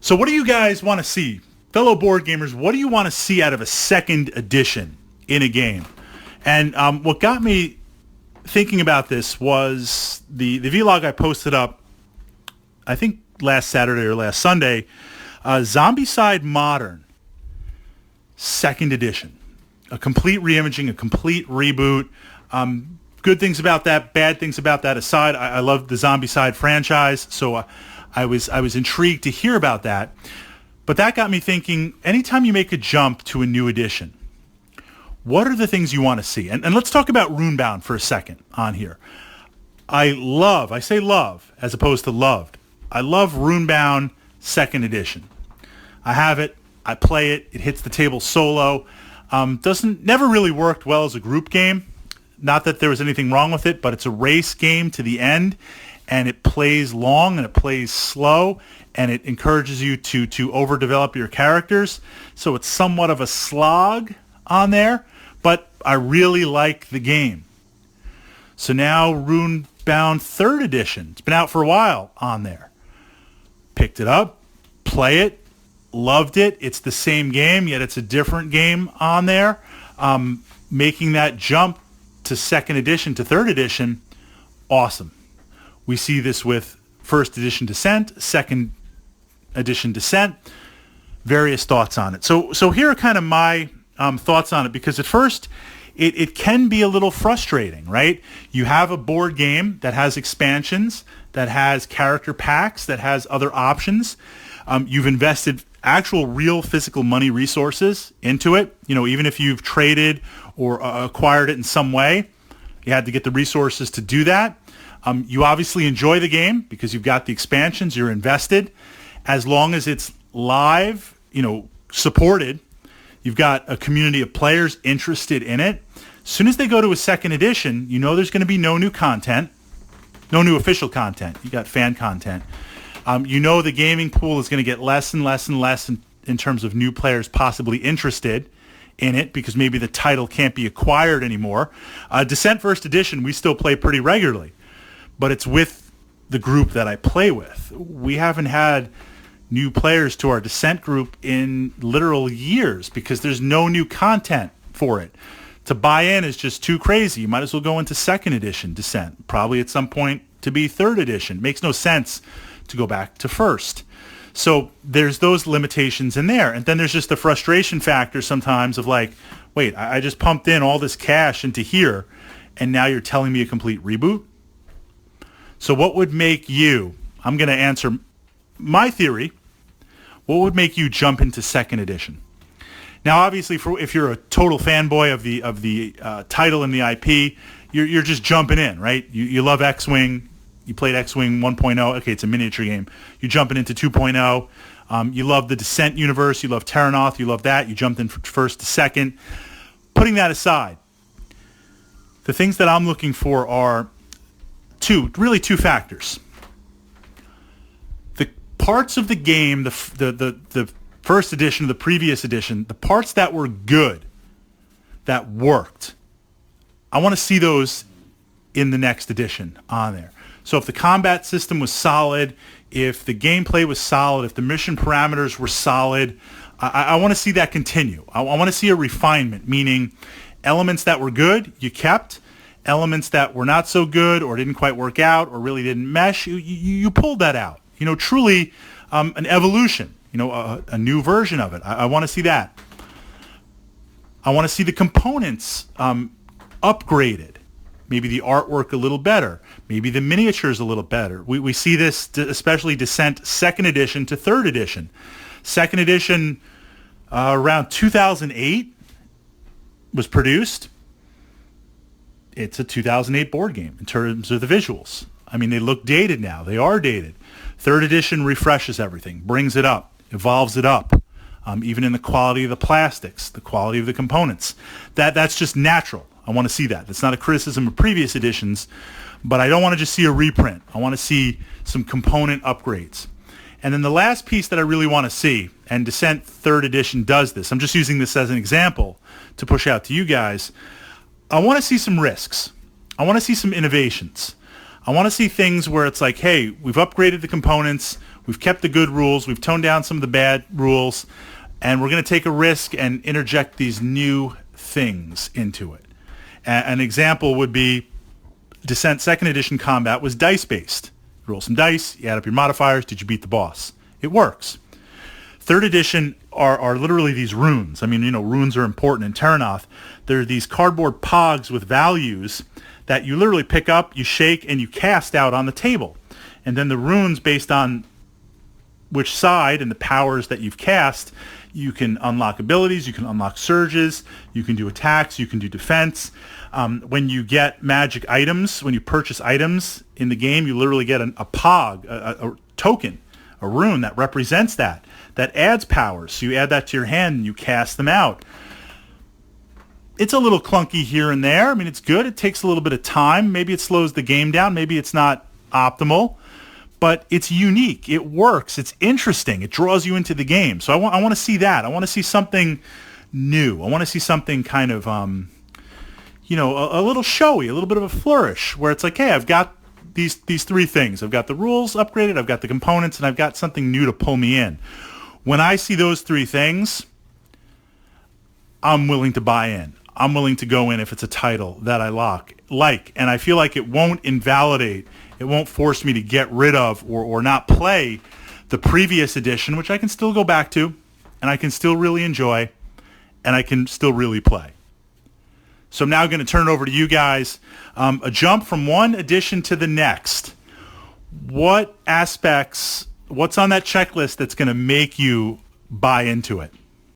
So what do you guys want to see? Fellow board gamers, what do you want to see out of a second edition in a game? And what got me thinking about this was the vlog I posted up, I think last Saturday or last Sunday, Zombicide Modern, second edition. A complete reimaging, a complete reboot. Good things about that, bad things about that aside, I love the Zombicide franchise, so I was intrigued to hear about that. But that got me thinking, anytime you make a jump to a new edition, what are the things you want to see? And let's talk about Runebound for a second on here. I say love as opposed to loved. I love Runebound second edition. I have it, I play it, it hits the table solo. Never really worked well as a group game. Not that there was anything wrong with it, but it's a race game to the end, and it plays long and it plays slow, and it encourages you to overdevelop your characters. So it's somewhat of a slog on there, but I really like the game. So now Runebound 3rd edition, it's been out for a while on there. Picked it up, play it, loved it. It's the same game, yet it's a different game on there. Making that jump to 2nd edition to 3rd edition, awesome. We see this with 1st edition Descent, 2nd edition Descent, various thoughts on it. So here are kind of my thoughts on it, because at first it can be a little frustrating, right? You have a board game that has expansions, that has character packs, that has other options. You've invested actual real physical money resources into it. You know, even if you've traded or acquired it in some way, you had to get the resources to do that. You obviously enjoy the game because you've got the expansions, you're invested. As long as it's live, supported, you've got a community of players interested in it. As soon as they go to a 2nd edition, there's going to be no new content, no new official content. You got fan content. The gaming pool is going to get less and less and less in terms of new players possibly interested in it, because maybe the title can't be acquired anymore. Descent 1st edition, we still play pretty regularly, but it's with the group that I play with. We haven't had new players to our Descent group in literal years because there's no new content for it. To buy in is just too crazy. You might as well go into 2nd edition Descent, probably at some point to be 3rd edition. Makes no sense to go back to 1st. So there's those limitations in there. And then there's just the frustration factor sometimes of like, wait, I just pumped in all this cash into here, and now you're telling me a complete reboot? So what would make you, I'm going to answer my theory, what would make you jump into 2nd edition? Now, obviously, if you're a total fanboy of the title and the IP, you're just jumping in, right? You love X-Wing. You played X-Wing 1.0. Okay, it's a miniature game. You're jumping into 2.0. You love the Descent universe. You love Terranoth. You love that. You jumped in from 1st to 2nd. Putting that aside, the things that I'm looking for are two factors. The parts of the game, the 1st edition, the previous edition, the parts that were good, that worked, I want to see those in the next edition on there. So if the combat system was solid, if the gameplay was solid, if the mission parameters were solid, I want to see that continue. I want to see a refinement, meaning elements that were good, you kept. Elements that were not so good or didn't quite work out or really didn't mesh, you pulled that out. Truly an evolution, a new version of it. I want to see that. I want to see the components upgraded. Maybe the artwork a little better. Maybe the miniatures a little better. We see this, especially Descent 2nd edition to 3rd edition. 2nd edition around 2008 was produced. It's a 2008 board game in terms of the visuals. I mean, they look dated now. They are dated. 3rd edition refreshes everything, brings it up, evolves it up, even in the quality of the plastics, the quality of the components. That's just natural. I want to see that. That's not a criticism of previous editions, but I don't want to just see a reprint. I want to see some component upgrades. And then the last piece that I really want to see, and Descent 3rd edition does this, I'm just using this as an example to push out to you guys, I want to see some risks. I want to see some innovations. I want to see things where it's like, hey, we've upgraded the components, We've kept the good rules. We've toned down some of the bad rules. And we're going to take a risk and interject these new things into it. An example would be Descent 2nd Edition combat was dice-based. You roll some dice, you add up your modifiers, did you beat the boss? It works. 3rd Edition are literally these runes. I mean, runes are important in Terranoth. They're these cardboard pogs with values that you literally pick up, you shake, and you cast out on the table. And then the runes, based on which side and the powers that you've cast, you can unlock abilities, you can unlock surges, you can do attacks, you can do defense. When you get magic items, when you purchase items in the game, you literally get a pog, a token, a rune that represents that adds powers. So you add that to your hand and you cast them out. It's a little clunky here and there. I mean, it's good. It takes a little bit of time. Maybe it slows the game down. Maybe it's not optimal. But it's unique. It works. It's interesting. It draws you into the game. So I want to see that. I want to see something new. I want to see something kind of, a little showy, a little bit of a flourish, where it's like, hey, I've got these 3 things. I've got the rules upgraded, I've got the components, and I've got something new to pull me in. When I see those 3 things, I'm willing to buy in. I'm willing to go in if it's a title that I like. And I feel like it won't invalidate, it won't force me to get rid of or not play the previous edition, which I can still go back to, and I can still really enjoy, and I can still really play. So I'm now going to turn it over to you guys. A jump from one edition to the next. What aspects, what's on that checklist that's going to make you buy into it?